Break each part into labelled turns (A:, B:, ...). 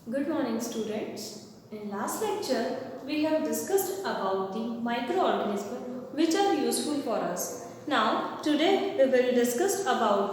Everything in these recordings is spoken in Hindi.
A: Good morning, students. In last lecture, we have discussed about the microorganisms which are useful for us. Now, today we will discuss about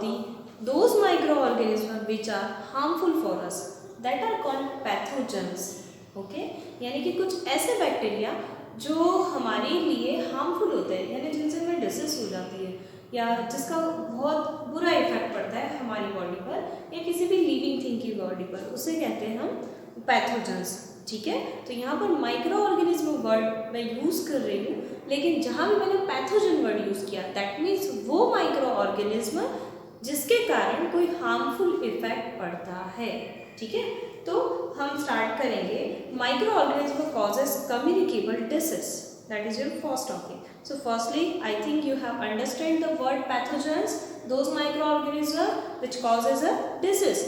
A: those microorganisms which are harmful for us. That are called pathogens. Okay? यानी कि कुछ ऐसे बैक्टीरिया जो हमारे लिए हार्मफुल होते हैं, यानी जिनसे हमें डिसीज हो जाती है या जिसका बहुत बुरा इफेक्ट पड़ता है हमारी बॉडी पर या किसी भी लिविंग थिंग की बॉडी पर, उसे कहते हैं हम पैथोजेंस। ठीक है, तो यहाँ पर माइक्रो ऑर्गेनिज्म वर्ड मैं यूज़ कर रही हूँ, लेकिन जहाँ भी मैंने पैथोजन वर्ड यूज़ किया दैट मीन्स वो माइक्रो ऑर्गेनिज्म जिसके कारण कोई हार्मफुल इफेक्ट पड़ता है। ठीक है, तो हम स्टार्ट करेंगे। Micro organism causes communicable disease, that is your first topic. So firstly, I think you have understand the word pathogens, those microorganisms which causes a disease,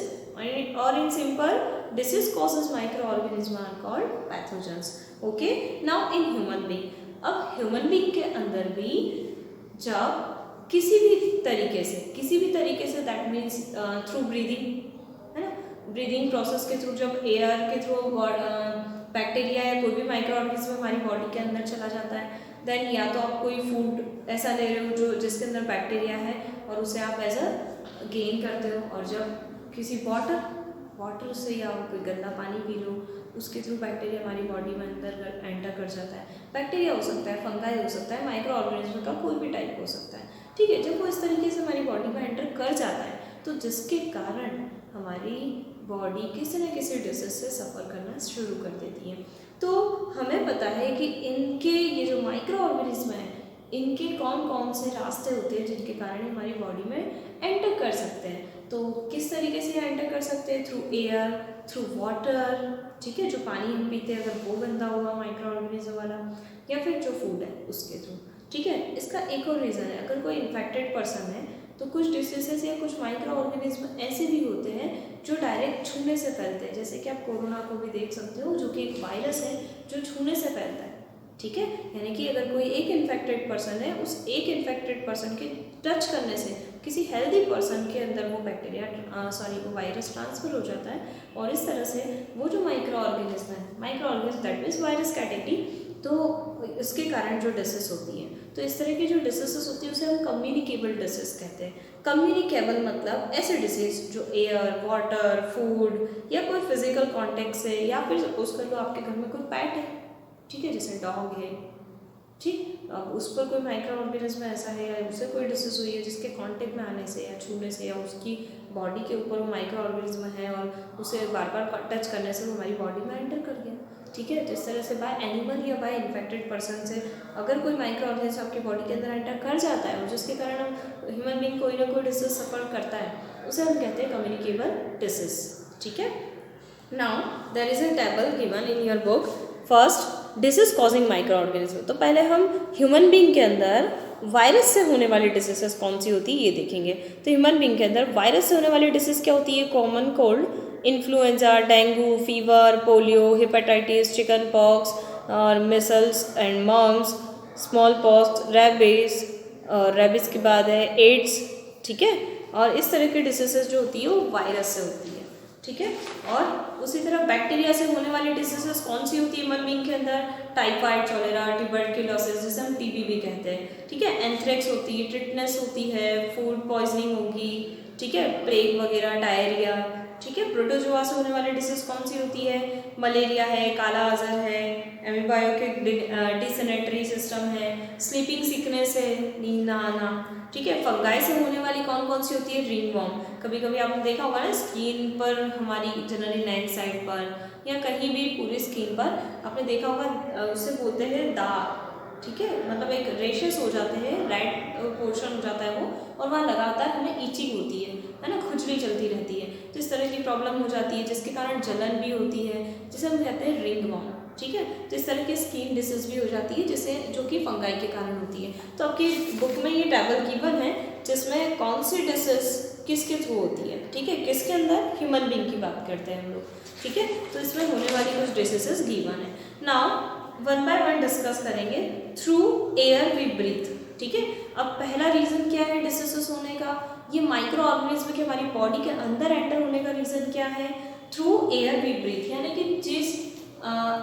A: or in simple, disease causes microorganisms are called pathogens. Okay, now in human being, अब human being के अंदर भी जब किसी भी तरीके say that means through breathing, है ना, ब्रीदिंग प्रोसेस के थ्रू, जब एयर के थ्रू बैक्टीरिया या कोई भी माइक्रो ऑर्गेनिज्म हमारी बॉडी के अंदर चला जाता है, देन या तो आप कोई फूड ऐसा ले रहे हो जो जिसके अंदर बैक्टीरिया है और उसे आप एज अ गेन करते हो, और जब किसी वाटर से या कोई गंदा पानी पी लो उसके थ्रू बैक्टीरिया हमारी बॉडी में अंदर एंटर कर जाता है। बैक्टीरिया हो सकता है, फंगाई हो सकता है, माइक्रो ऑर्गेनिज्म का कोई भी टाइप हो सकता है। ठीक है, जब वो इस तरीके से हमारी बॉडी में एंटर कर जाता है तो जिसके कारण हमारी बॉडी किसी न किसी डिसीज से सफ़र करना शुरू कर देती है। तो हमें पता है कि इनके ये जो माइक्रो ऑर्गेनिज्म है, इनके कौन कौन से रास्ते होते हैं जिनके कारण हमारी बॉडी में एंटर कर सकते हैं। तो किस तरीके से एंटर कर सकते हैं? थ्रू एयर, थ्रू वाटर, ठीक है, जो पानी हम पीते हैं अगर वो गंदा हुआ माइक्रो ऑर्गेनिज्म वाला, या फिर जो फूड है उसके थ्रू। ठीक है, इसका एक और रीज़न है, अगर कोई इन्फेक्टेड पर्सन है तो कुछ डिसीजेस या कुछ माइक्रो ऑर्गेनिज्म ऐसे भी होते हैं जो डायरेक्ट छूने से फैलते हैं, जैसे कि आप कोरोना को भी देख सकते हो, जो कि एक वायरस है जो छूने से फैलता है। ठीक है, यानी कि अगर कोई एक इन्फेक्टेड पर्सन है, उस एक इन्फेक्टेड पर्सन के टच करने से किसी हेल्दी पर्सन के अंदर वो वो वायरस ट्रांसफर हो जाता है, और इस तरह से वो जो micro organism that means virus category, तो इसके कारण जो डिसीज होती है, तो इस तरह की जो डिसीजेस होती है उसे हम कम्युनिकेबल डिसीज कहते हैं। कम्युनिकेबल मतलब ऐसे डिसीज जो एयर, वाटर, फूड या कोई फिजिकल कॉन्टेक्ट से, या फिर सपोज कर लो आपके घर में कोई पेट है, ठीक है, जैसे डॉग है, ठीक, अब उस पर कोई माइक्रो ऑर्गेनिज्म ऐसा है या उसे कोई डिसीज हुई है जिसके कांटेक्ट में आने से या छूने से या उसकी बॉडी के ऊपर वो माइक्रो ऑर्गेनिज्म है और उसे बार बार टच करने से वो हमारी बॉडी में एंटर कर गया। ठीक है, जिस तरह से बाय एनिमल या बाय इन्फेक्टेड पर्सन से अगर कोई माइक्रो ऑर्गेनिज्म आपकी बॉडी के अंदर एंटर कर जाता है और जिसके कारण हम ह्यूमन बीइंग कोई ना कोई डिसीज सफर करता है, उसे हम कहते हैं कम्युनिकेबल डिसीज। ठीक है, now there is a table given in your book. First, disease causing micro organism, तो पहले हम ह्यूमन बीइंग के अंदर वायरस से होने वाली डिसीजेस कौन सी होती है ये देखेंगे। तो ह्यूमन बीइंग के अंदर वायरस से होने वाली डिसीज क्या होती है? Common cold, influenza, dengue fever, polio, hepatitis, chicken pox और measles and mumps, small pox, rabies के बाद है एड्स। ठीक है, और इस तरह की डिसीजेस जो होती है वो वायरस से होती है। ठीक है, और उसी तरह बैक्टीरिया से होने वाली डिसीजेस कौन सी होती है ह्यूमन बीइंग के अंदर? टाइफाइड, चॉलेरा, ट्यूबरकुलोसिस जिसे हम टीबी भी कहते हैं। ठीक है, एंथ्रेक्स होती है, टिटनेस होती है, फूड पॉइजनिंग होगी, ठीक है, प्लेग वगैरह, डायरिया। ठीक है, प्रोटोजोआ से होने वाली डिसीज कौन सी होती है? मलेरिया है, काला अजहर है, एमीबायोटिक डिसेंट्री सिस्टम है, स्लीपिंग सिकनेस है, नींद ना आना। ठीक है, फंगाई से होने वाली कौन कौन सी होती है? रिंगवॉर्म। कभी कभी आपने देखा होगा ना स्किन पर, हमारी जनरली नेक साइड पर या कहीं भी पूरी स्किन पर आपने देखा होगा, उसे बोलते हैं दाग। ठीक है, मतलब एक रेशेस हो जाते हैं, रेड पोर्शन हो जाता है वो, और वहाँ लगातार हमें ईचिंग होती है ना, खुजली चलती रहती है, तो इस तरह की प्रॉब्लम हो जाती है जिसके कारण जलन भी होती है, जिसे हम कहते हैं रिंगवॉर्म। ठीक है, तो इस तरह की स्किन डिसीज भी हो जाती है जिसे जो कि फंगाई के कारण होती है। तो आपकी बुक में ये टेबल गिवन है जिसमें कौन सी डिसीज किसके थ्रू होती है। ठीक है, किसके अंदर? ह्यूमन बीइंग की बात करते हैं हम लोग। ठीक है, तो इसमें होने वाली कुछ डिसीजेस गिवन है। Now one by one discuss करेंगे। Through air we breathe. ठीक है, अब पहला रीजन क्या है डिसीजेस होने का? ये माइक्रो ऑर्गेनिज्म के हमारी बॉडी के अंदर एंटर होने का रीजन क्या है? थ्रू एयर वी ब्रीथ, यानी कि जिस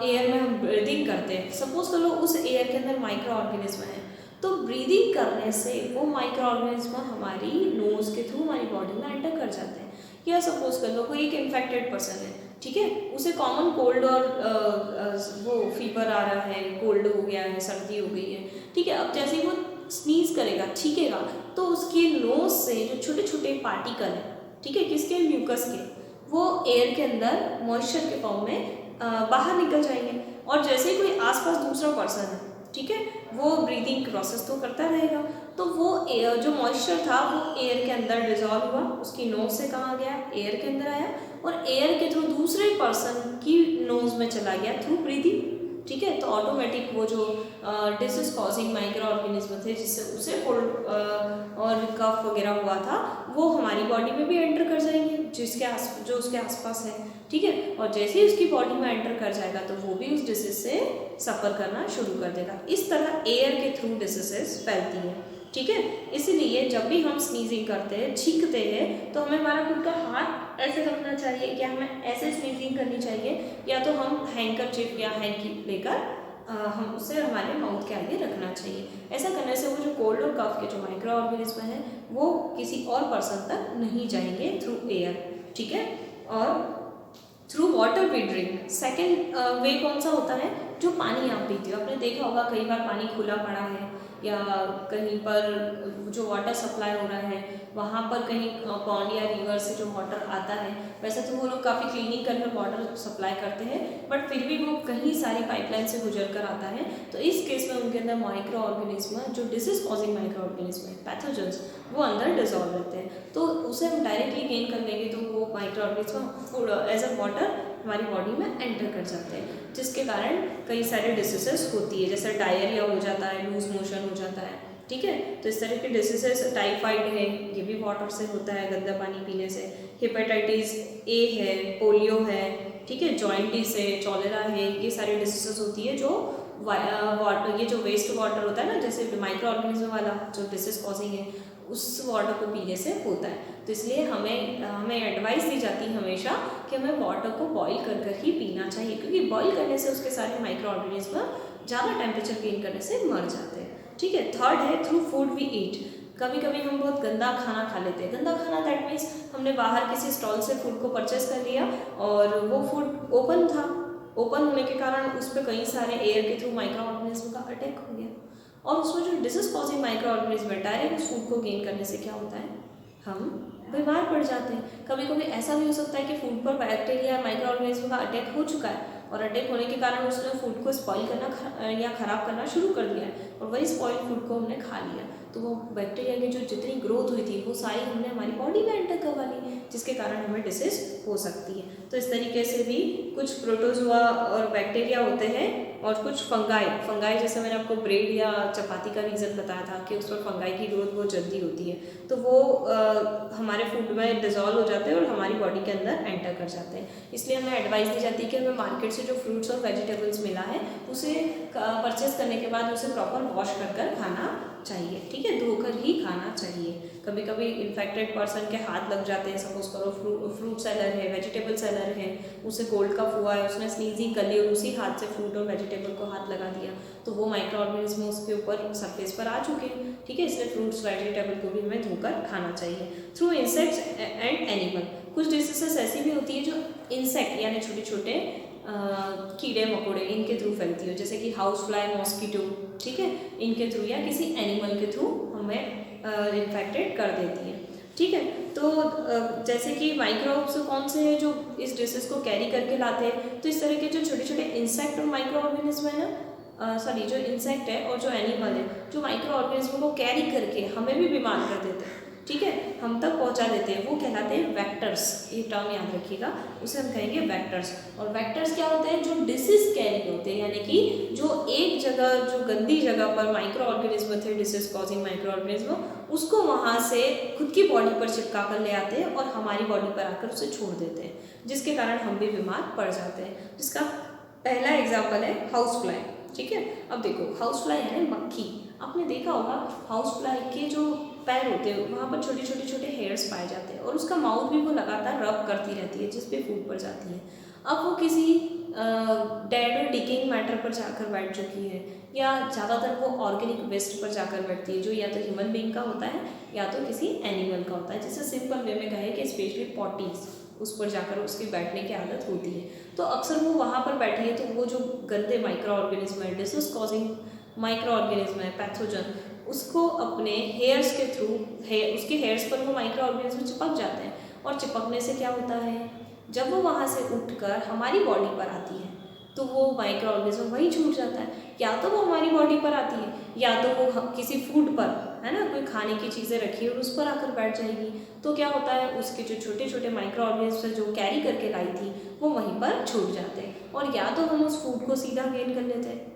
A: एयर में हम ब्रीदिंग करते हैं, सपोज कर लो उस एयर के अंदर माइक्रो ऑर्गेनिज्म है, तो ब्रीदिंग करने से वो माइक्रो ऑर्गेनिज्म हमारी नोज के थ्रू हमारी बॉडी में एंटर कर जाते हैं। या सपोज कर लो कोई एक इन्फेक्टेड पर्सन है, ठीक है, उसे कॉमन कोल्ड और वो फीवर आ रहा है, कोल्ड हो गया है, सर्दी हो गई है, ठीक है, अब जैसे ही वो स्नीज करेगा, छींकेगा, तो उसकी नोज से जो छोटे छोटे पार्टिकल हैं, ठीक है, किसके, म्यूकस के, वो एयर के अंदर मॉइस्चर के फॉर्म में बाहर निकल जाएंगे। और जैसे ही कोई आसपास दूसरा पर्सन है, ठीक है, वो ब्रीदिंग प्रोसेस तो करता रहेगा, तो वो एयर जो मॉइस्चर था वो एयर के अंदर डिजॉल्व हुआ, उसकी नोज से कहाँ गया, एयर के अंदर आया और एयर के थ्रू दूसरे पर्सन की नोज में चला गया थ्रू ब्रीदिंग, ठीक है। तो ऑटोमेटिक वो जो डिसीज कॉजिंग माइक्रो ऑर्गेनिज्म थे जिससे उसे कोल्ड और कफ वगैरह हुआ था, वो हमारी बॉडी में भी एंटर कर जाएंगे जो उसके आसपास है, ठीक है। और जैसे ही उसकी बॉडी में एंटर कर जाएगा तो वो भी उस डिसीज से सफ़र करना शुरू कर देगा। इस तरह एयर के थ्रू डिसीजेस फैलती हैं, ठीक है। इसीलिए जब भी हम स्नीजिंग करते हैं, छींकते हैं, तो हमें हमारा खुद का हाथ ऐसे रखना चाहिए, क्या हमें ऐसे स्नीजिंग करनी चाहिए, या तो हम हैंकरचिप या हैंकी लेकर हम उसे हमारे माउथ के आगे रखना चाहिए। ऐसा करने से वो जो कोल्ड और कफ के जो माइक्रो ऑर्गेनिज्म हैं वो किसी और पर्सन तक नहीं जाएंगे थ्रू एयर, ठीक है। और through water we drink, second way कौन सा होता है, जो पानी आप पीते हो, आपने देखा होगा कई बार पानी खुला पड़ा है या कहीं पर जो वाटर सप्लाई हो रहा है वहाँ पर कहीं पॉन्ड या रिवर से जो वाटर आता है, वैसे तो वो लोग काफ़ी क्लीनिंग करके वाटर सप्लाई करते हैं, बट फिर भी वो कहीं सारी पाइपलाइन से गुजर कर आता है। तो इस केस में उनके अंदर माइक्रो ऑर्गेनिज्म जो डिसीज कॉजिंग माइक्रो ऑर्गेनिज्म है, पैथोजेंस, वो अंदर डिजॉल्व रहते हैं। तो उसे हम डायरेक्टली गेन कर लेंगे तो वो micro organism as a water हमारी बॉडी में एंटर कर जाते हैं, जिसके कारण कई सारे डिसीजेस होती है, जैसे डायरिया हो जाता है, लूज मोशन हो जाता है, ठीक है। तो इस तरह के डिसीजेस, टाइफाइड है, ये भी वाटर से होता है, गंदा पानी पीने से, हेपेटाइटिस ए है, पोलियो है, ठीक है, जॉइंटिस है, चॉलेरा है, ये सारी डिसीजेस होती है जो वाटर, ये जो वेस्ट वाटर होता है ना, जैसे माइक्रो ऑर्गेनिज्म वाला जो डिसीज कॉजिंग है, उस वाटर को पीने से होता है। तो इसलिए हमें एडवाइस दी जाती है हमेशा कि हमें वाटर को बॉईल कर ही पीना चाहिए, क्योंकि बॉईल करने से उसके सारे माइक्रो ऑर्गेनिज्म ज़्यादा टेम्परेचर गेन करने से मर जाते हैं, ठीक है। थर्ड है थ्रू फूड वी ईट, कभी कभी हम बहुत गंदा खाना खा लेते हैं। गंदा खाना दैट मीन्स हमने बाहर किसी स्टॉल से फूड को परचेस कर लिया और वो फूड ओपन था, ओपन होने के कारण उस पर कई सारे एयर के थ्रू माइक्रो ऑर्गेनिज्म का अटैक हो गया और उसमें जो डिसीज कॉजिंग माइक्रो ऑर्गेनिज्म है डायरेक्ट उस फूड को गेन करने से क्या होता है, हम बीमार पड़ जाते हैं। कभी कभी ऐसा भी हो सकता है कि फूड पर बैक्टीरिया माइक्रो ऑर्गेनिज्म का अटैक हो चुका है और अटैक होने के कारण उसने फूड को स्पॉइल करना या ख़राब करना शुरू कर दिया है और वही स्पॉइल फूड को हमने खा लिया, तो वो बैक्टीरिया की जो जितनी ग्रोथ हुई थी वो सारी हमने हमारी बॉडी में एंटर करवा ली, जिसके कारण हमें डिसीज हो सकती है। तो इस तरीके से भी कुछ प्रोटोजोआ और बैक्टीरिया होते हैं और कुछ फंगाई जैसे मैंने आपको ब्रेड या चपाती का रीज़न बताया था कि उस पर फंगाई की ग्रोथ बहुत जल्दी होती है, तो वो हमारे फूड में डिजॉल्व हो जाते हैं और हमारी बॉडी के अंदर एंटर कर जाते हैं। इसलिए हमें एडवाइस दी जाती है कि हमें मार्केट से जो फ्रूट्स और वेजिटेबल्स मिला है उसे परचेस करने के बाद उसे प्रॉपर वॉश कर खाना चाहिए, ठीक है, धोकर ही खाना चाहिए। कभी कभी इन्फेक्टेड पर्सन के हाथ लग जाते हैं, सपोज करो फ्रूट सेलर है, वेजिटेबल सेलर है, उसे कोल्ड कफ हुआ है, उसने स्नीजिंग कर ली और उसी हाथ से फ्रूट और वेजिटेबल को हाथ लगा दिया तो वो माइक्रो ऑर्गेनिज्म उसके ऊपर सरफेस पर आ चुके हैं, ठीक है। इसलिए फ्रूट्स वेजिटेबल को भी हमें धोकर खाना चाहिए। थ्रू इंसेक्ट्स एंड एनिमल, कुछ डिसीजेस ऐसी भी होती है जो इंसेक्ट यानी छोटे छोटे कीड़े मकोड़े इनके थ्रू फैलती हो, जैसे कि हाउस फ्लाई, मॉस्किटो, ठीक है, इनके थ्रू या किसी एनिमल के थ्रू हमें इन्फेक्टेड कर देती है, ठीक है। तो जैसे कि माइक्रोब्स कौन से हैं जो इस डिसीज को कैरी करके लाते हैं, तो इस तरह के जो छोटे छोटे इंसेक्ट और माइक्रो ऑर्गेनिज्म है ना, जो इंसेक्ट है और जो एनिमल है जो माइक्रो ऑर्गेनिज्म को कैरी करके हमें भी बीमार कर देते हैं, ठीक है, हम तक पहुंचा देते हैं, वो कहलाते हैं वेक्टर्स। ये टर्म याद रखिएगा, उसे हम कहेंगे वेक्टर्स। और वेक्टर्स क्या होते हैं, जो डिसीज कैरी होते हैं, यानी कि जो एक जगह, जो गंदी जगह पर माइक्रो ऑर्गेनिज्म थे, डिसीज कॉजिंग माइक्रो ऑर्गेनिज्म, उसको वहाँ से खुद की बॉडी पर चिपका कर ले आते हैं और हमारी बॉडी पर आकर उसे छोड़ देते हैं, जिसके कारण हम भी बीमार पड़ जाते हैं। जिसका पहला एग्जाम्पल है हाउस फ्लाई, ठीक है। अब देखो हाउस फ्लाई है मक्खी, आपने देखा होगा हाउस फ्लाई के जो पैर होते हैं वहाँ पर छोटे छोटे छोटे हेयर्स पाए जाते हैं और उसका माउथ भी वो लगातार रब करती रहती है जिस पे फूड पर जाती है। अब वो किसी डेड और डिकेइंग मैटर पर जाकर बैठ चुकी है या ज़्यादातर वो ऑर्गेनिक वेस्ट पर जाकर बैठती है जो या तो ह्यूमन बीइंग का होता है या तो किसी एनिमल का होता है। जैसे सिंपल वे में कहें कि स्पेशली पॉटीज उस पर जाकर उसकी बैठने की आदत होती है, तो अक्सर वो वहाँ पर बैठी है तो वो जो गंदे माइक्रो ऑर्गेनिज्म है, डिसीज कॉजिंग माइक्रो ऑर्गेनिज्म है, पैथोजन, उसको अपने हेयर्स के थ्रू उसके हेयर्स पर वो माइक्रो ऑर्गेनिज्म चिपक जाते हैं और चिपकने से क्या होता है, जब वो वहाँ से उठकर हमारी बॉडी पर आती है तो वो माइक्रो ऑर्गेनिज्म वहीं छूट जाता है। या तो वो हमारी बॉडी पर आती है या तो वो किसी फूड पर, है ना, कोई खाने की चीज़ें रखी है और उस पर आकर बैठ जाएगी, तो क्या होता है उसके जो छोटे छोटे माइक्रो ऑर्गेनिज्म जो कैरी करके लाई थी वो वहीं पर छूट जाते हैं और या तो हम उस फूड को सीधा गेन कर लेते हैं।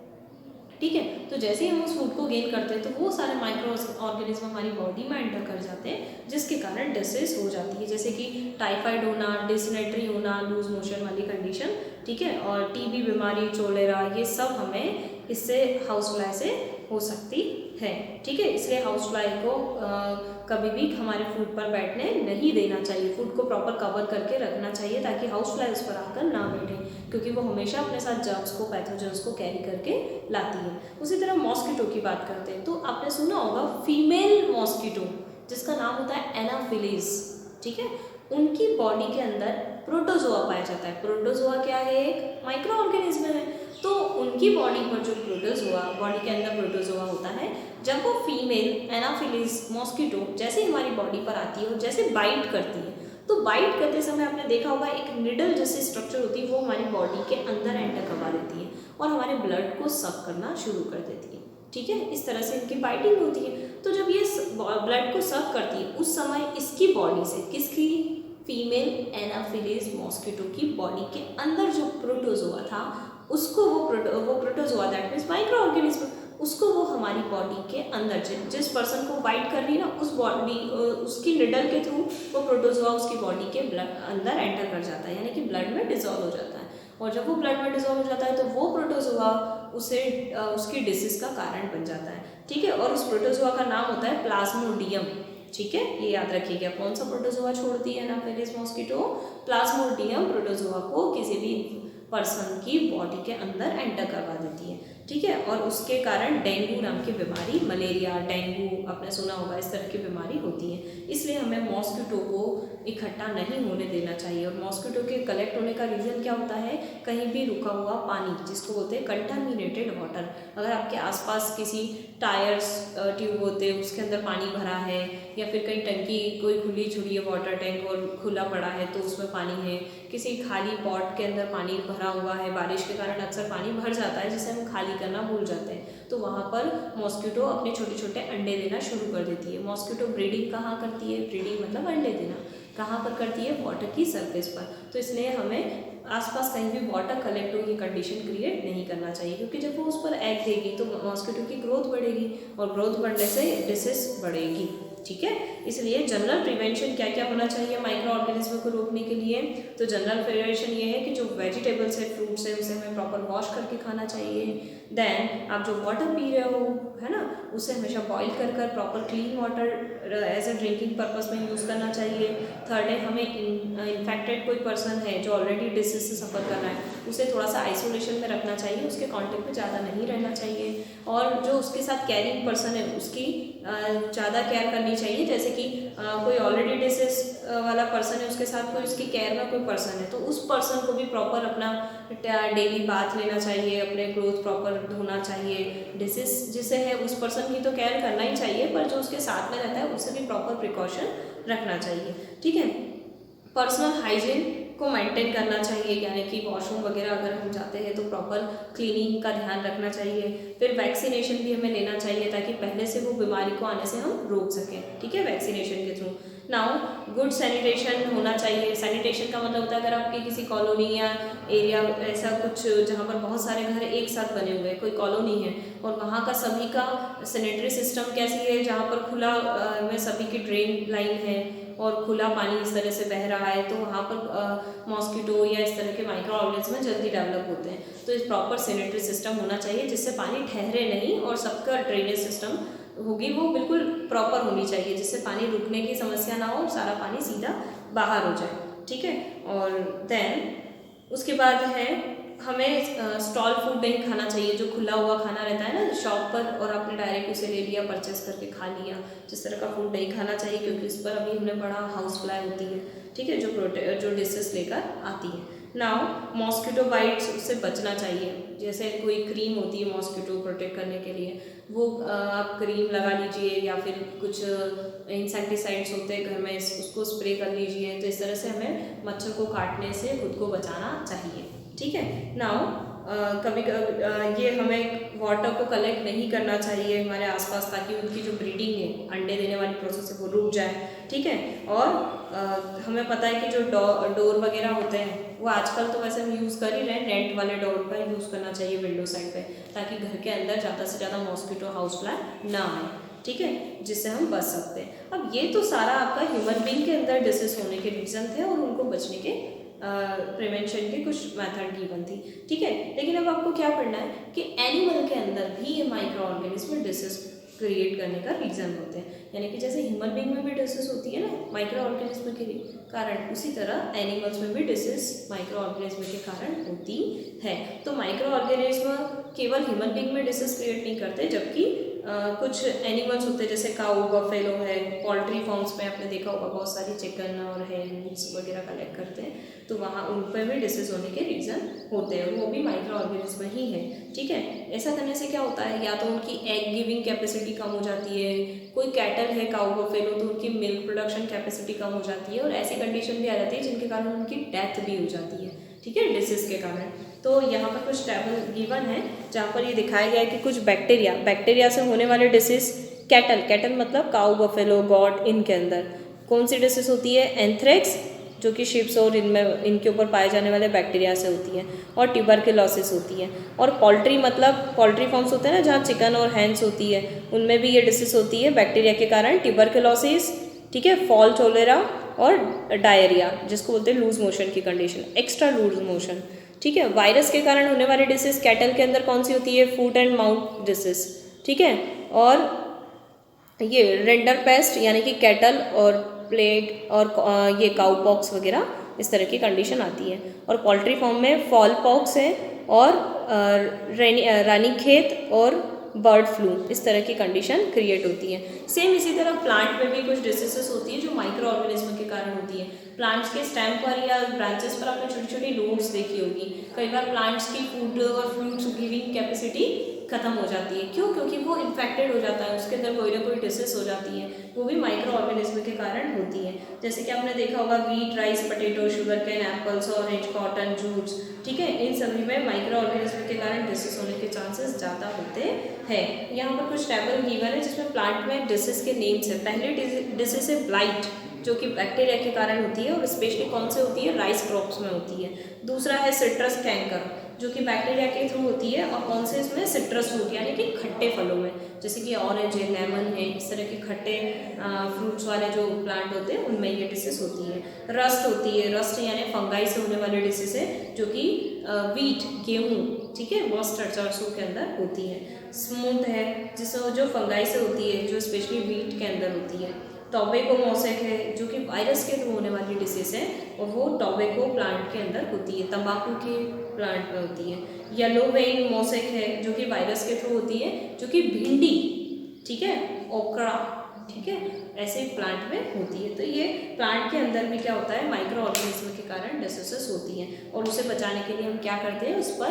A: ठीक है, तो जैसे ही हम उस फूड को गेन करते हैं तो वो सारे माइक्रो ऑर्गेनिज्म हमारी बॉडी में एंटर कर जाते हैं जिसके कारण डिसीज हो जाती है, जैसे कि टाइफाइड होना, डिसेंट्री होना, लूज मोशन वाली कंडीशन। ठीक है, और टीबी बीमारी, चोलेरा, ये सब हमें इससे हाउस फ्लाई से हो सकती है। ठीक है, इसलिए हाउस फ्लाई को कभी भी हमारे फूड पर बैठने नहीं देना चाहिए, फूड को प्रॉपर कवर करके रखना चाहिए ताकि हाउस फ्लाई उस पर आकर ना बैठे, क्योंकि वो हमेशा अपने साथ जर्म्स को, पैथोजेंस को कैरी करके लाती है। उसी तरह मॉस्किटो की बात करते हैं तो आपने सुना होगा फीमेल मॉस्किटो जिसका नाम होता है एनाफिलीज। ठीक है, उनकी बॉडी के अंदर प्रोटोजोआ पाया जाता है। प्रोटोजोआ क्या है, एक माइक्रो ऑर्गेनिज्म है। तो उनकी बॉडी पर जो प्रोटोजोआ, बॉडी के अंदर प्रोटोजोआ होता है, जब वो फीमेल एनाफिलीज मॉस्किटो जैसे हमारी बॉडी पर आती है और जैसे बाइट करती है, तो बाइट करते समय आपने देखा होगा एक निडल जैसी स्ट्रक्चर होती है, वो हमारी बॉडी के अंदर एंटर करवा देती है और हमारे ब्लड को सक करना शुरू कर देती है। ठीक है, इस तरह से इनकी बाइटिंग होती है। तो जब ये ब्लड को सक करती है उस समय इसकी बॉडी से, किसकी, फीमेल एनाफिलीज मॉस्किटो की बॉडी के अंदर जो प्रोटोजोआ था उसको वो protozoa, that means micro organism, उसको वो हमारी बॉडी के अंदर जिस पर्सन को बाइट कर रही है ना उस बॉडी, उसकी निडल के थ्रू वो प्रोटोजोआ उसकी बॉडी के अंदर एंटर कर जाता है, यानी कि ब्लड में डिजोल्व हो जाता है। और जब वो ब्लड में डिजोल्व हो जाता है तो वो प्रोटोजोआ उसे उसकी डिसीज का कारण बन जाता है। ठीक है, और उस प्रोटोजोआ का नाम होता है प्लाज्मोडियम। ठीक है, ये याद रखिएगा, कौन सा प्रोटोजोआ छोड़ती है एनाफिलीज मॉस्किटो, प्लाज्मोडियम प्रोटोजोआ को किसी भी पर्सन की बॉडी के अंदर एंटर करवा देती है। ठीक है, और उसके कारण डेंगू नाम की बीमारी, मलेरिया, डेंगू आपने सुना होगा, इस तरह की बीमारी होती है। इसलिए हमें मॉस्किटो को इकट्ठा नहीं होने देना चाहिए। और मॉस्किटो के कलेक्ट होने का रीज़न क्या होता है, कहीं भी रुका हुआ पानी जिसको बोलते हैं कंटामिनेटेड वाटर, अगर आपके आसपास किसी टायर्स ट्यूब होते हैं उसके अंदर पानी भरा है या फिर कहीं टंकी कोई खुली छुड़ी है, वाटर टैंक और खुला पड़ा है तो उसमें पानी है, किसी खाली पॉट के अंदर पानी भरा हुआ है, बारिश के कारण अक्सर पानी भर जाता है जिसे हम खाली करना भूल जाते हैं, तो वहाँ पर मॉस्किटो अपने छोटे छोटे अंडे देना शुरू कर देती है। मॉस्किटो ब्रीडिंग कहाँ करती है, ब्रीडिंग मतलब अंडे देना कहाँ पर करती है, वाटर की सरफेस पर। तो इसलिए हमें आसपास कहीं भी वाटर कलेक्ट हो ये कंडीशन क्रिएट नहीं करना चाहिए, क्योंकि जब वो उस पर एग देगी तो मॉस्किटो की ग्रोथ बढ़ेगी और ग्रोथ बढ़ने से डिसीज बढ़ेगी। ठीक है, इसलिए जनरल प्रिवेंशन क्या क्या होना चाहिए माइक्रो ऑर्गेनिज्म को रोकने के लिए, तो जनरल प्रिवेंशन ये है कि जो वेजिटेबल्स है, फ्रूट्स है, उसे हमें प्रॉपर वॉश करके खाना चाहिए। देन आप जो वाटर पी रहे हो, है ना, उसे हमेशा बॉईल कर proper clean water as a drinking purpose में यूज़ करना चाहिए। थर्ड है, हमें इन्फेक्टेड कोई पर्सन है जो ऑलरेडी डिसीज से सफ़र कर रहा है उसे थोड़ा सा आइसोलेशन में रखना चाहिए, उसके कॉन्टेक्ट में ज़्यादा नहीं रहना चाहिए। और जो उसके साथ कैरिंग पर्सन है उसकी ज़्यादा केयर करनी चाहिए, जैसे कि कोई ऑलरेडी डिसीज वाला पर्सन है उसके साथ कोई उसकी केयर में कोई पर्सन है तो उस पर्सन को भी प्रॉपर अपना डेली बाथ लेना चाहिए, अपने क्लोथ प्रॉपर धोना चाहिए। डिसीज जिसे है उस पर्सन की तो केयर करना ही चाहिए, पर जो उसके साथ में रहता है उससे भी प्रॉपर प्रिकॉशन रखना चाहिए। ठीक है, पर्सनल हाइजीन को मेंटेन करना चाहिए, यानी कि वॉशरूम वगैरह अगर हम जाते हैं तो प्रॉपर क्लीनिंग का ध्यान रखना चाहिए। फिर वैक्सीनेशन भी हमें लेना चाहिए ताकि पहले से वो बीमारी को आने से हम रोक सकें। ठीक है, वैक्सीनेशन के थ्रू। नाउ गुड सैनिटेशन होना चाहिए। सैनिटेशन का मतलब होता है अगर आपकी किसी कॉलोनी या एरिया ऐसा कुछ जहाँ पर बहुत सारे घर एक साथ बने हुए हैं, कोई कॉलोनी है और वहाँ का सभी का सैनिटरी सिस्टम कैसी है, जहाँ पर खुला में सभी की ड्रेन लाइन है और खुला पानी इस तरह से बह रहा है, तो वहाँ पर मॉस्किटो या इस तरह के माइक्रो ऑर्गेनिज्म जल्दी डेवलप होते हैं। तो इस प्रॉपर सैनिटरी सिस्टम होना चाहिए जिससे पानी ठहरे नहीं और सबका ड्रेनेज सिस्टम होगी वो बिल्कुल प्रॉपर होनी चाहिए, जिससे पानी रुकने की समस्या ना हो और सारा पानी सीधा बाहर हो जाए, ठीक है। और देन उसके बाद है हमें स्टॉल फूड नहीं खाना चाहिए, जो खुला हुआ खाना रहता है ना शॉप पर और आपने डायरेक्ट उसे ले लिया, परचेस करके खा लिया, जिस तरह का फूड नहीं खाना चाहिए, क्योंकि इस पर अभी हमने पढ़ा हाउस फ्लाई होती है, ठीक है, जो डिशेस लेकर आती है। नाउ मॉस्किटो बाइट्स, उससे बचना चाहिए। जैसे कोई क्रीम होती है मॉस्किटो प्रोटेक्ट करने के लिए, वो आप क्रीम लगा लीजिए, या फिर कुछ इंसेक्टिसाइड्स होते हैं घर में, उसको स्प्रे कर लीजिए। तो इस तरह से हमें मच्छर को काटने से खुद को बचाना चाहिए, ठीक है। नाउ कभी कभी ये हमें वाटर को कलेक्ट नहीं करना चाहिए हमारे आसपास, ताकि उनकी जो ब्रीडिंग है, अंडे देने वाली प्रोसेस है, वो रुक जाए, ठीक है। और हमें पता है कि जो डोर वगैरह होते हैं वो आजकल तो वैसे हम यूज़ कर ही रहे हैं, नेट वाले डोर का यूज़ करना चाहिए विंडो साइड पे, ताकि घर के अंदर ज़्यादा से ज़्यादा मॉस्किटो हाउस फ्लाई ना आए, ठीक है, जिससे हम बच सकते हैं। अब ये तो सारा आपका ह्यूमन बीइंग के अंदर डिसीज होने के रीज़न थे और उनको बचने के प्रिवेंशन के कुछ मेथड गिवन थी, ठीक है। लेकिन अब आपको क्या पढ़ना है कि एनिमल के अंदर भी ये माइक्रो ऑर्गेनिज्म डिसीज क्रिएट करने का रीज़न होते हैं, यानी कि जैसे ह्यूमन बीइंग में भी डिसीज होती है ना माइक्रो ऑर्गेनिज्म के कारण, उसी तरह एनिमल्स में भी डिसीज माइक्रो ऑर्गेनिज्म के कारण होती है। तो माइक्रो ऑर्गेनिज्म केवल ह्यूमन बीइंग में डिसीज क्रिएट नहीं करते, जबकि कुछ एनिमल्स होते हैं जैसे काऊ, बफेलो है, पोल्ट्री फार्म्स में आपने देखा होगा बहुत सारी चिकन और हैंस वगैरह कलेक्ट करते हैं, तो वहाँ उन पर भी डिसीज होने के रीज़न होते हैं, वो भी माइक्रो ऑर्गेनिज्म ही है, ठीक है। ऐसा करने से क्या होता है, या तो उनकी एग गिविंग कैपेसिटी कम हो जाती है, कोई कैटल है काऊ बफेलो तो उनकी मिल्क प्रोडक्शन कैपेसिटी कम हो जाती है, और ऐसी कंडीशन भी आ जाती है जिनके कारण उनकी डेथ भी हो जाती है, ठीक है, डिसीज के कारण। तो यहाँ पर कुछ टेबल गिवन है जहाँ पर ये दिखाया गया है कि कुछ बैक्टीरिया से होने वाले डिसीज, कैटल मतलब काऊ, बफेलो, गॉट, इनके अंदर कौन सी डिसीज होती है, एंथ्रेक्स जो कि शिप्स और इनमें इनके ऊपर पाए जाने वाले बैक्टीरिया से होती है, और ट्यूबरकुलोसिस होती है। और पोल्ट्री मतलब पोल्ट्री फार्म्स होते हैं ना जहाँ चिकन और हैंस होती है, उनमें भी ये डिसीज होती है बैक्टीरिया के कारण, ट्यूबरकुलोसिस, ठीक है, फॉल चोलेरा और डायरिया, जिसको बोलते हैं लूज मोशन की कंडीशन, एक्स्ट्रा लूज मोशन, ठीक है। वायरस के कारण होने वाली डिसीज कैटल के अंदर कौन सी होती है, फूट एंड माउथ डिसीज, ठीक है। और ये रेंडर पेस्ट यानी कि कैटल और प्लेग और ये काउ पॉक्स वगैरह इस तरह की कंडीशन आती है। और पोल्ट्री फार्म में फॉल पॉक्स है और रानीखेत और बर्ड फ्लू, इस तरह की कंडीशन क्रिएट होती है। सेम इसी तरह प्लांट में भी कुछ डिसीजेस होती है जो माइक्रो ऑर्गेनिज्म के कारण होती है। प्लांट्स के स्टेम पर या ब्रांचेस पर आपने छोटी छोटी नोड्स देखी होगी, कई बार प्लांट्स की फूड और फ्रूट्स गिविंग कैपेसिटी खत्म हो जाती है। क्यों? क्योंकि वो इन्फेक्टेड हो जाता है, उसके अंदर कोई ना कोई डिसीज हो जाती है, वो भी माइक्रो ऑर्गेनिज्म के कारण होती है। जैसे कि आपने देखा होगा wheat, rice, potato, sugar cane, apples, orange, cotton, Jutes, ठीक है, इन सभी में माइक्रो ऑर्गेनिज्म के कारण डिसीज होने के चांसेस ज़्यादा होते हैं। यहाँ पर कुछ टेबल गिवन है जिसमें प्लांट में डिसीज के नेम्स है। पहले डिसीज है ब्लाइट, जो कि बैक्टीरिया के कारण होती है और स्पेशली कौन से होती है, राइस क्रॉप्स में होती है। दूसरा है सिट्रस कैंकर, जो कि बैक्टीरिया के थ्रू होती है और कौन से इसमें, सिट्रस फ्रूट यानी कि खट्टे फलों में, जैसे कि ऑरेंज है, लेमन है, इस तरह के खट्टे फ्रूट्स वाले जो प्लांट होते हैं उनमें ये डिसीज होती है। रस्ट होती है, रस्ट यानी फंगाई से होने वाली डिसीज है, जो कि वीट, गेहूँ, ठीक है, मस्टर्ड, सरसों के अंदर होती है। स्मूथ है जिससे जो फंगाई से होती है, जो स्पेशली वीट के अंदर होती है। टोबैको मोसेक है, जो कि वायरस के थ्रू होने वाली डिसीज है और वो टोबैको प्लांट के अंदर होती है, तंबाकू के प्लांट में होती है। येलो वेइन मोसेक है, जो कि वायरस के थ्रू होती है, जो कि भिंडी, ठीक है, ओकरा, ठीक है, ऐसे प्लांट में होती है। तो ये प्लांट के अंदर भी क्या होता है, माइक्रो ऑर्गेनिज्म के कारण डिसीजेस होती हैं और उसे बचाने के लिए हम क्या करते हैं, उस पर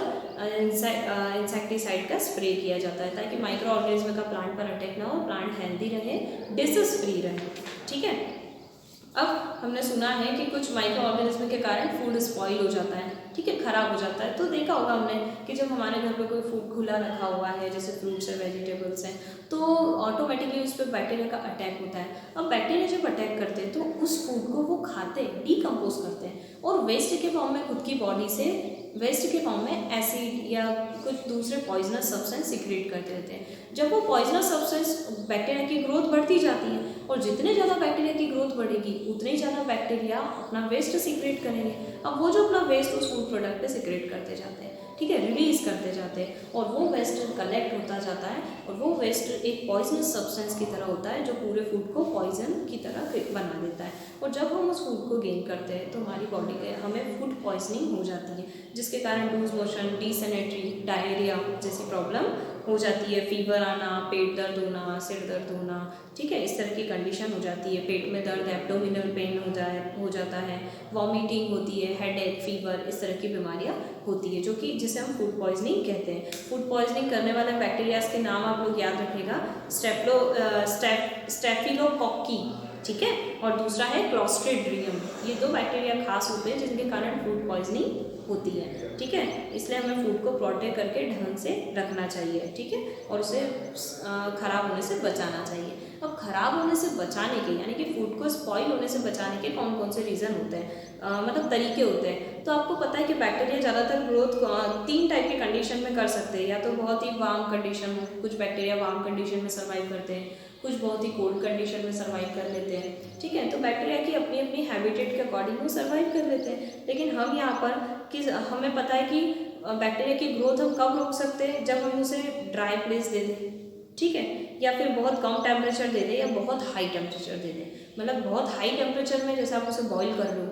A: इंसेक्टिसाइड का स्प्रे किया जाता है, ताकि माइक्रो ऑर्गेनिज्म का प्लांट पर अटैक ना हो, प्लांट हेल्दी रहे, डिसीज फ्री रहे, ठीक है। अब हमने सुना है कि कुछ माइक्रो ऑर्गेनिज्म के कारण फूड स्पॉइल हो जाता है, ठीक है, खराब हो जाता है। तो देखा होगा हमने कि जब हमारे घर पे कोई फूड खुला रखा हुआ है, जैसे फ्रूट्स है, वेजिटेबल्स हैं, तो ऑटोमेटिकली उस पर बैक्टीरिया का अटैक होता है। अब बैक्टीरिया जब अटैक करते हैं तो उस फूड को वो खाते हैं, डिकम्पोज करते हैं और वेस्ट के फॉर्म में खुद की बॉडी से वेस्ट के फॉर्म में एसिड या कुछ दूसरे पॉइजनस सब्सटेंस सिक्रेट करते रहते हैं। जब वो पॉइजनस सब्सटेंस बैक्टीरिया की ग्रोथ बढ़ती जाती है और जितने ज़्यादा बैक्टीरिया की ग्रोथ बढ़ेगी उतने ही ज़्यादा बैक्टीरिया अपना वेस्ट सिक्रेट करेंगे। अब वो जो अपना वेस्ट उस फूड प्रोडक्ट पे सिक्रेट करते जाते हैं, ठीक है, रिलीज करते जाते हैं और वो वेस्ट कलेक्ट होता जाता है और वो वेस्ट एक पॉइजनस सब्सटेंस की तरह होता है जो पूरे फूड को पॉइजन की तरह बना देता है। और जब हम उस फूड को गेन करते हैं तो हमारी बॉडी के हमें फूड पॉइजनिंग हो जाती है, जिसके कारण लूज मोशन, डिसेंट्री, डायरिया जैसी प्रॉब्लम हो जाती है, फीवर आना, पेट दर्द होना, सिर दर्द होना, ठीक है, इस तरह की कंडीशन हो जाती है, पेट में दर्द, एब्डोमिनल पेन हो जाता है, वॉमिटिंग होती है, हेडेक, फीवर, इस तरह की बीमारियां होती है, जो कि जिसे हम फूड पॉइजनिंग कहते हैं। फूड पॉइजनिंग करने वाले बैक्टीरियाज के नाम आप लोग याद रखिएगा, स्टेफिलोकोक्की, ठीक है, और दूसरा है क्लोस्ट्रीडियम। ये दो बैक्टीरिया खास होते हैं जिनके कारण फूड पॉइजनिंग होती है, ठीक है। इसलिए हमें फूड को प्रोटेक्ट करके ढंग से रखना चाहिए, ठीक है, और उसे खराब होने से बचाना चाहिए। अब खराब होने से बचाने के यानी कि फूड को स्पॉइल होने से बचाने के कौन कौन से रीज़न होते हैं, मतलब तरीके होते हैं। तो आपको पता है कि बैक्टीरिया ज़्यादातर ग्रोथ 3 टाइप के कंडीशन में कर सकते हैं, या तो बहुत ही वार्म कंडीशन हो, कुछ बैक्टीरिया वार्म कंडीशन में सर्वाइव करते हैं, कुछ बहुत ही कोल्ड कंडीशन में सर्वाइव कर लेते हैं, ठीक है। तो बैक्टीरिया की अपनी अपनी हैबिटेट के अकॉर्डिंग वो सर्वाइव कर लेते हैं। लेकिन हम यहाँ पर कि हमें पता है कि बैक्टीरिया की ग्रोथ हम कब रोक सकते हैं, जब हम उसे ड्राई प्लेस दे दें, ठीक है, या फिर बहुत कम टेम्परेचर दे दें या बहुत हाई टेम्परेचर दे दें। मतलब बहुत हाई टेम्परेचर में जैसे आप उसे बॉईल कर लो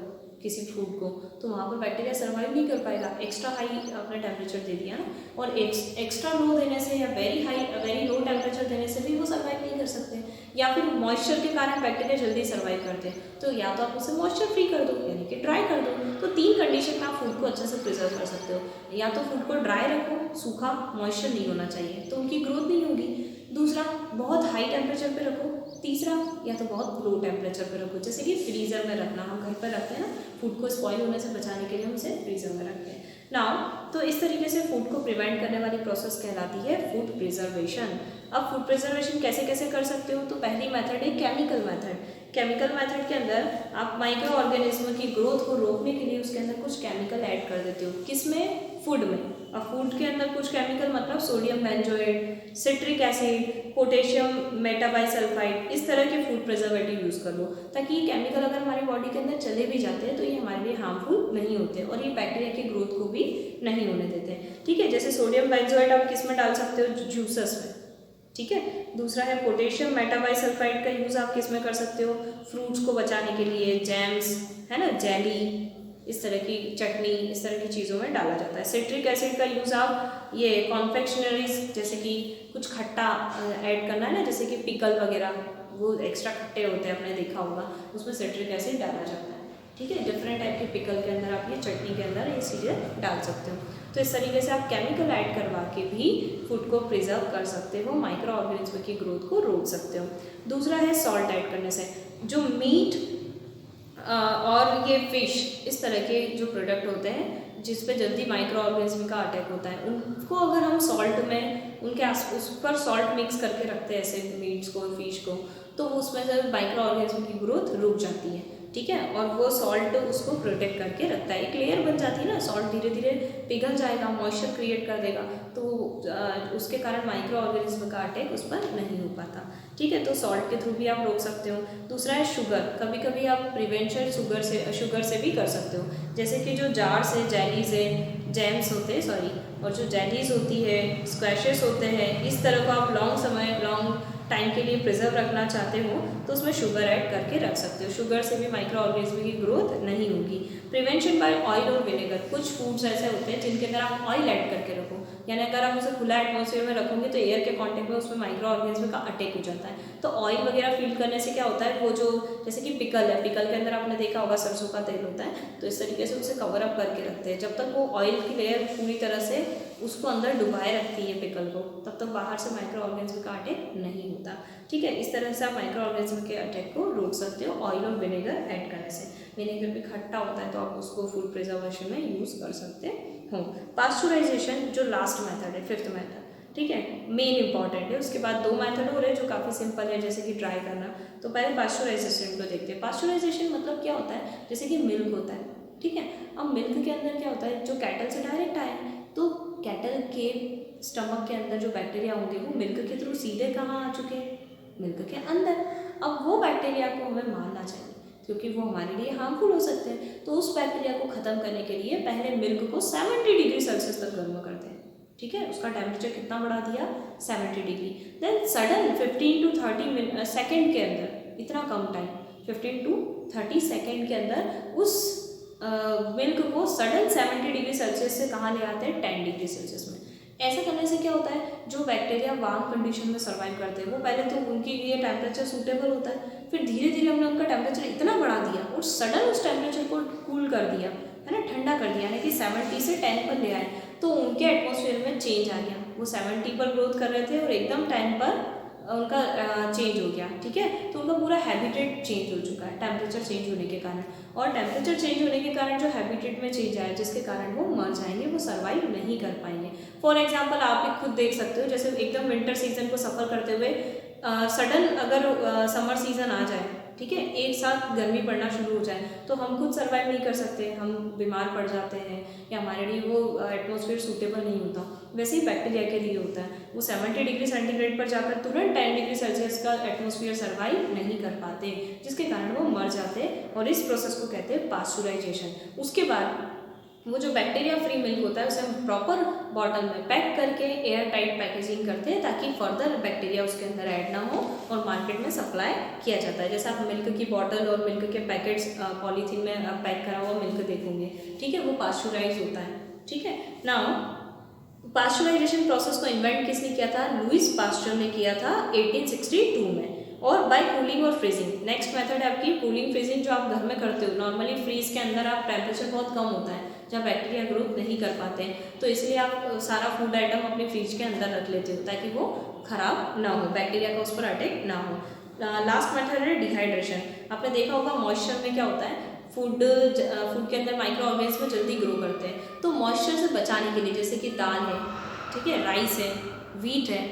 A: किसी फूड को, तो वहाँ पर बैक्टीरिया सर्वाइव नहीं कर पाएगा, एक्स्ट्रा हाई आपने टेम्परेचर दे दिया ना, और एक्स्ट्रा लो देने से या वेरी लो टेम्परेचर देने से भी वो सर्वाइव नहीं कर सकते। या फिर मॉइस्चर के कारण बैक्टीरिया जल्दी सर्वाइव करते हैं, तो या तो आप उसे मॉइस्चर फ्री कर दो यानी कि ड्राई कर दो। तो 3 कंडीशन में आप फूड को अच्छे से प्रिजर्व कर सकते हो, या तो फूड को ड्राई रखो, सूखा, मॉइस्चर नहीं होना चाहिए तो उनकी ग्रोथ नहीं होगी, दूसरा बहुत हाई टेम्परेचर पे रखो, तीसरा या तो बहुत लो टेम्परेचर पे रखो, जैसे कि फ्रीज़र में रखना, हम घर पर रखते हैं ना फूड को स्पॉइल होने से बचाने के लिए हम उसे फ्रीज़र में रखते हैं नाउ। तो इस तरीके से फूड को प्रिवेंट करने वाली प्रोसेस कहलाती है फूड प्रिजर्वेशन। अब फूड प्रिजर्वेशन कैसे कैसे कर सकते हो, तो पहली मेथड है केमिकल मेथड। केमिकल मेथड के अंदर आप माइक्रो ऑर्गेनिज्म की ग्रोथ को रोकने के लिए उसके अंदर कुछ केमिकल ऐड कर देते हो, किसमें, फूड में। अब फूड के अंदर कुछ केमिकल मतलब sodium benzoate, citric acid, potassium metabisulphite, इस तरह के फूड प्रिजर्वेटिव यूज़ कर लो, ताकि ये केमिकल अगर हमारी बॉडी के अंदर चले भी जाते हैं तो ये हमारे लिए हार्मफुल नहीं होते और ये बैक्टीरिया की ग्रोथ को भी नहीं होने देते, ठीक है। जैसे सोडियम बेंजोएट आप किस में डाल सकते हो, जूसेस में, ठीक है। दूसरा है पोटेशियम मेटाबाइसल्फाइड का यूज़ आप किस में कर सकते हो, फ्रूट्स को बचाने के लिए, जैम्स है ना, जेली, इस तरह की चटनी, इस तरह की चीज़ों में डाला जाता है। सिट्रिक एसिड का यूज़ आप ये कॉन्फेक्शनरीज, जैसे कि कुछ खट्टा ऐड करना है ना, जैसे कि पिकल वगैरह, वो एक्स्ट्रा खट्टे होते हैं, आपने देखा होगा, उसमें सिट्रिक एसिड डाला जाता है, ठीक है। डिफरेंट टाइप के पिकल के अंदर आप ये चटनी के अंदर ये चीज़ें डाल सकते हो। तो इस तरीके से आप केमिकल ऐड करवा के भी फूड को प्रिजर्व कर सकते हो, माइक्रो ऑर्गेनिज्म की ग्रोथ को रोक सकते हो। दूसरा है सॉल्ट ऐड करने से। जो मीट और ये फिश, इस तरह के जो प्रोडक्ट होते हैं जिस पे जल्दी माइक्रो ऑर्गेनिज्म का अटैक होता है, उनको अगर हम सॉल्ट में उनके उस पर सॉल्ट मिक्स करके रखते हैं ऐसे मीट्स को, फिश को, तो उसमें से माइक्रो ऑर्गेनिज्म की ग्रोथ रुक जाती है, ठीक है। और वो सॉल्ट उसको प्रोटेक्ट करके रखता है, एक लेयर बन जाती है ना, सॉल्ट धीरे धीरे पिघल जाएगा, मॉइस्चर क्रिएट कर देगा, तो उसके कारण माइक्रो ऑर्गेनिज्म का अटैक उस पर नहीं हो पाता, ठीक है। तो सॉल्ट के थ्रू भी आप रोक सकते हो। दूसरा है शुगर। कभी कभी आप प्रिवेंशन शुगर से भी कर सकते हो, जैसे कि जो जार्स है, जेलीज है, जैम्स होते हैं और जो जेलीज होती है, स्क्वैशेस होते हैं, इस तरह को आप लॉन्ग टाइम के लिए प्रिजर्व रखना चाहते हो तो उसमें शुगर ऐड करके रख सकते हो। शुगर से भी माइक्रो ऑर्गेनिज्म की ग्रोथ नहीं होगी। प्रिवेंशन बाय ऑयल और विनेगर। कुछ फूड्स ऐसे होते हैं जिनके अंदर आप ऑयल ऐड करके रखो, यानी अगर आप उसे खुला एटमॉस्फेयर में रखोगे तो एयर के कांटेक्ट में उसमें माइक्रो ऑर्गेनिज्म का अटैक हो जाता है। तो ऑयल वगैरह फील करने से क्या होता है, वो जो जैसे कि पिकल है, पिकल के अंदर आपने देखा होगा सरसों का तेल होता है, तो इस तरीके से उसे कवर अप करके रखते हैं। जब तक वो ऑयल की लेयर पूरी तरह से उसको अंदर डुबाए रखती है पिकल को, तब तक बाहर से माइक्रो ऑर्गेनिज्म का अटैक नहीं होता, ठीक है। इस तरह से आप माइक्रो ऑर्गेनिज्म के अटैक को रोक सकते हो ऑयल और विनेगर ऐड करने से। विनेगर भी खट्टा होता है तो आप उसको फूड प्रिजर्वेशन में यूज़ कर सकते हो। पास्चुराइजेशन जो लास्ट मेथड है, 5th मेथड, ठीक है, मेन इंपॉर्टेंट है। उसके बाद 2 मेथड हो रहे हैं जो काफ़ी सिंपल है, जैसे कि ड्राई करना। तो पहले पास्चुराइजेशन को देखते हैं। पास्चुराइजेशन मतलब क्या होता है, जैसे कि मिल्क होता है, ठीक है। अब मिल्क के अंदर क्या होता है, जो कैटल से डायरेक्ट आए, तो कैटल के स्टमक के अंदर जो बैक्टीरिया होंगे वो मिल्क के थ्रू सीधे कहाँ आ चुके हैं, मिल्क के अंदर। अब वो बैक्टीरिया को हमें मारना चाहिए, क्योंकि वो हमारे लिए हार्मफुल हो सकते हैं। तो उस बैक्टीरिया को ख़त्म करने के लिए पहले मिल्क को 70 डिग्री सेल्सियस तक गर्म करते हैं, ठीक है। उसका टेम्परेचर कितना बढ़ा दिया, 70 degree. Then sudden 15 to 30 second के अंदर, इतना कम टाइम 15 टू 30 सेकेंड के अंदर उस मिल्क को सडन 70 डिग्री सेल्सियस से कहाँ ले आते हैं, 10 डिग्री सेल्सियस में। ऐसा करने से क्या होता है, जो बैक्टीरिया वार्म कंडीशन में सर्वाइव करते हैं वो पहले तो उनके लिए टेम्परेचर सूटेबल होता है, फिर धीरे धीरे हमने उनका टेम्परेचर इतना बढ़ा दिया और सडन उस टेम्परेचर को कूल कर दिया, है ना, ठंडा कर दिया, यानी कि 70 से 10 पर ले आए, तो उनके एटमॉस्फेयर में चेंज आ गया। वो 70 पर ग्रोथ कर रहे थे और एकदम 10 पर उनका चेंज हो गया, ठीक है। तो उनका पूरा हैबिटेट चेंज हो चुका है टेम्परेचर चेंज होने के कारण, और टेम्परेचर चेंज होने के कारण जो हैबिटेट में चेंज आया जिसके कारण वो मर जाएंगे, वो सर्वाइव नहीं कर पाएंगे। फॉर एग्जांपल आप भी खुद देख सकते हो, जैसे एकदम विंटर सीजन को सफ़र करते हुए सडन अगर समर सीजन आ जाए, ठीक है, एक साथ गर्मी पड़ना शुरू हो जाए, तो हम खुद सर्वाइव नहीं कर सकते, हम बीमार पड़ जाते हैं या हमारे लिए वो एटमॉस्फेयर सूटेबल नहीं होता। वैसे ही बैक्टीरिया के लिए होता है, वो 70 डिग्री सेंटीग्रेड पर जाकर तुरंत 10 डिग्री सेल्सियस का एटमॉस्फेयर सर्वाइव नहीं कर पाते, जिसके कारण वो मर जाते हैं, और इस प्रोसेस को कहते हैं पास्चुराइजेशन। उसके बाद वो जो बैक्टीरिया फ्री मिल्क होता है उसे हम प्रॉपर बॉटल में पैक करके एयर टाइट पैकेजिंग करते हैं, ताकि फर्दर बैक्टीरिया उसके अंदर ऐड ना हो और मार्केट में सप्लाई किया जाता है। जैसे आप मिल्क की बॉटल और मिल्क के पैकेट्स पॉलीथीन में पैक करा हुआ मिल्क देखेंगे, ठीक है, वो पास्चुराइज होता है, ठीक है। नाउ पास्चुराइजेशन प्रोसेस को इन्वेंट किसने किया था, लुइस पास्चर ने किया था 1862 में, और बाय कूलिंग और फ्रीजिंग। नेक्स्ट मेथड है आपकी कूलिंग फ्रीजिंग, जो आप घर में करते हो। नॉर्मली फ्रीज के अंदर आप टेम्परेचर बहुत कम होता है जहाँ बैक्टीरिया ग्रोथ नहीं कर पाते हैं, तो इसलिए आप सारा फूड आइटम अपने फ्रिज के अंदर रख लेते हो ताकि वो खराब ना हो, बैक्टीरिया का उस पर अटैक ना हो। लास्ट मेथड है डिहाइड्रेशन। आपने देखा होगा मॉइस्चर में क्या होता है, फूड के अंदर माइक्रो ऑर्गेनिज्म जल्दी ग्रो करते हैं, तो मॉइस्चर से बचाने के लिए, जैसे कि दाल है, ठीक है, राइस है, व्हीट है,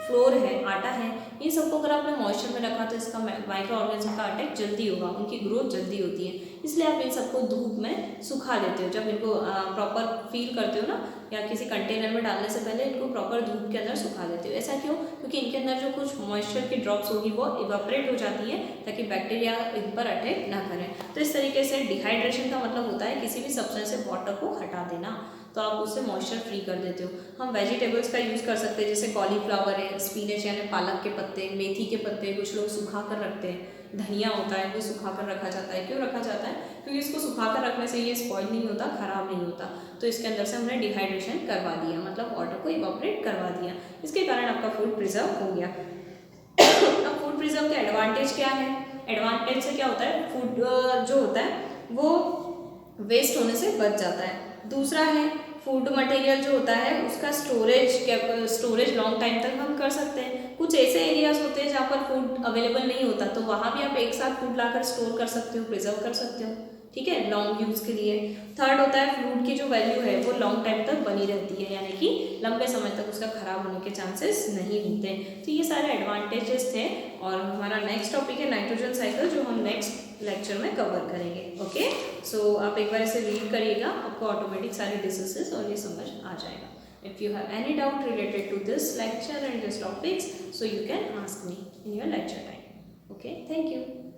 A: फ्लोर है, आटा है, इन सबको अगर आपने मॉइस्चर में रखा तो इसका माइक्रो ऑर्गेनिज्म का अटैक जल्दी होगा, उनकी ग्रोथ जल्दी होती है। इसलिए आप इन सबको धूप में सुखा लेते हो। जब इनको प्रॉपर फील करते हो ना, या किसी कंटेनर में डालने से पहले इनको प्रॉपर धूप के अंदर सुखा लेते हो। ऐसा क्यों, क्योंकि इनके अंदर जो कुछ मॉइस्चर की ड्रॉप्स होगी वो इवापरेट हो जाती है, ताकि बैक्टीरिया इन पर अटैक ना करें। तो इस तरीके से डिहाइड्रेशन का मतलब होता है किसी भी सब्सटेंस से वाटर को हटा देना, तो आप उससे मॉइस्चर फ्री कर देते हो। हम वेजिटेबल्स का यूज़ कर सकते हैं, जैसे कॉलीफ्लावर है, स्पिनच यानी पालक के पत्ते, मेथी के पत्ते कुछ लोग सुखा कर रखते हैं, धनिया होता है वो सुखा कर रखा जाता है। क्यों रखा जाता है, क्योंकि इसको सुखा कर रखने से ये स्पॉइल नहीं होता, ख़राब नहीं होता। तो इसके अंदर से हमने डिहाइड्रेशन करवा दिया, मतलब वाटर को इवापोरेट करवा दिया, इसके कारण आपका फूड प्रिजर्व हो गया। अब फूड प्रिजर्व के एडवांटेज क्या है, एडवांटेज से क्या होता है, फूड जो होता है वो वेस्ट होने से बच जाता है। दूसरा है फूड मटेरियल जो होता है उसका स्टोरेज लॉन्ग टाइम तक हम कर सकते हैं। कुछ ऐसे एरियाज होते हैं जहाँ पर फूड अवेलेबल नहीं होता, तो वहाँ भी आप एक साथ फूड लाकर स्टोर कर सकते हो, प्रिजर्व कर सकते हो, ठीक है, लॉन्ग यूज़ के लिए। थर्ड होता है फूड की जो वैल्यू है वो लॉन्ग टाइम तक बनी रहती है, यानी कि लंबे समय तक उसका खराब होने के चांसेस नहीं होते। तो ये सारे एडवांटेजेस थे, और हमारा नेक्स्ट टॉपिक है नाइट्रोजन साइकिल, जो हम नेक्स्ट लेक्चर में कवर करेंगे। ओके, सो आप एक बार इसे रीड करिएगा, आपको ऑटोमेटिक सारे डिसीजेस और ये समझ आ जाएगा। If you have any doubt related to this lecture and this topics, so you can ask me in your lecture time. Okay, thank you.